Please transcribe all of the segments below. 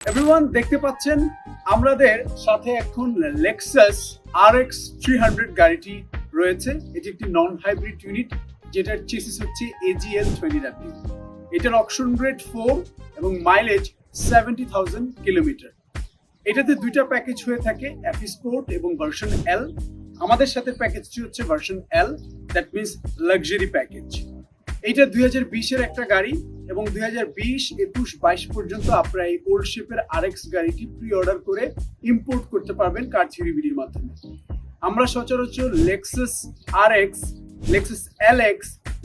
Everyone দেখতে পাচ্ছেন আমাদের সাথে এখন লেক্সাস RX 300 গাড়িটি রয়েছে। এটি একটি নন হাইব্রিড ইউনিট যেটার চেসিস হচ্ছে AGL 20W। এটার অকশন রেট 4 এবং মাইলেজ 70,000 কিলোমিটার। এটাতে দুইটা প্যাকেজ হয়ে থাকে, FE স্পোর্ট এবং ভার্সন L। আমাদের সাথে প্যাকেজটি হচ্ছে version L, that means luxury package. এইটা 2020-এর একটা গাড়ি এবং 2020, 21, 22 পর্যন্ত আপনারা এই ওল্ড শেপের RX গাড়িটি প্রি অর্ডার করে ইম্পোর্ট করতে পারবেন কার থিওরি বিডির মাধ্যমে। আমরা সচরাচর Lexus RX, Lexus LX,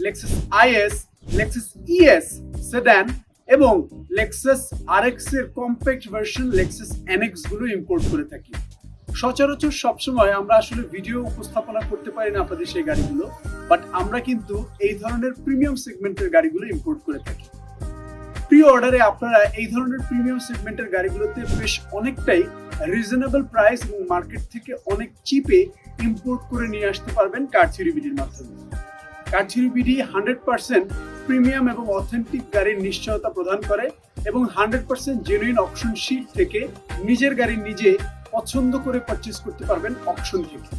Lexus IS, Lexus ES sedan এবং লেক্সাস RX এর কম্প্যাক্ট ভার্সন লেক্সাস NX গুলো ইম্পোর্ট করে থাকি। সচরাচর সবসময় আমরা আসলে ভিডিও উপস্থাপনা করতে পারি না আপনাদের সেই গাড়িগুলো, বাট আমরা কিন্তু এই ধরনের প্রিমিয়াম সেগমেন্টের গাড়িগুলো ইম্পোর্ট করে থাকি। প্রি অর্ডারে আপনারা এই ধরনের প্রিমিয়াম সেগমেন্টের গাড়িগুলোতে বেশ অনেকটাই রিজনেবল প্রাইস এবং মার্কেট থেকে অনেক চিপে ইম্পোর্ট করে নিয়ে আসতে পারবেন কার থিওরি বিডির মাধ্যমে। কার থিওরি বিডি 100% প্রিমিয়াম এবং অথেন্টিক গাড়ির নিশ্চয়তা প্রদান করে এবং 100% জেনুইন অকশন শিট থেকে নিজের গাড়ি নিজে পছন্দ করে পারচেজ করতে পারবেন অকশন থেকে।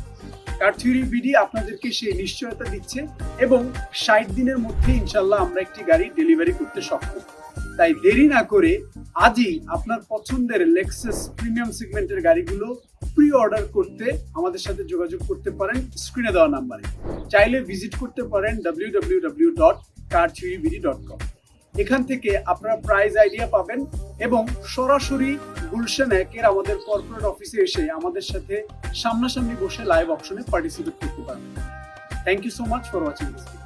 কার থিওরি বিডি আপনাদেরকে সেই নিশ্চয়তা দিচ্ছে এবং 60 দিনের মধ্যে ইনশাল্লাহ আমরা একটি গাড়ি ডেলিভারি করতে সক্ষম। তাই দেরি না করে আজই আপনার পছন্দের লেক্সাস প্রিমিয়াম সেগমেন্টের গাড়িগুলো প্রি অর্ডার করতে আমাদের সাথে যোগাযোগ করতে পারেন স্ক্রিনে দেওয়া নাম্বারে। চাইলে ভিজিট করতে পারেন www.cartheorybd.com। এখান থেকে আপনারা প্রাইস আইডিয়া পাবেন এবং সরাসরি গুলশান একের আমাদের কর্পোরেট অফিসে এসে আমাদের সাথে সামনাসামনি বসে লাইভ অকশনে পার্টিসিপেট করতে পারবেন। Thank you so much for watching this video.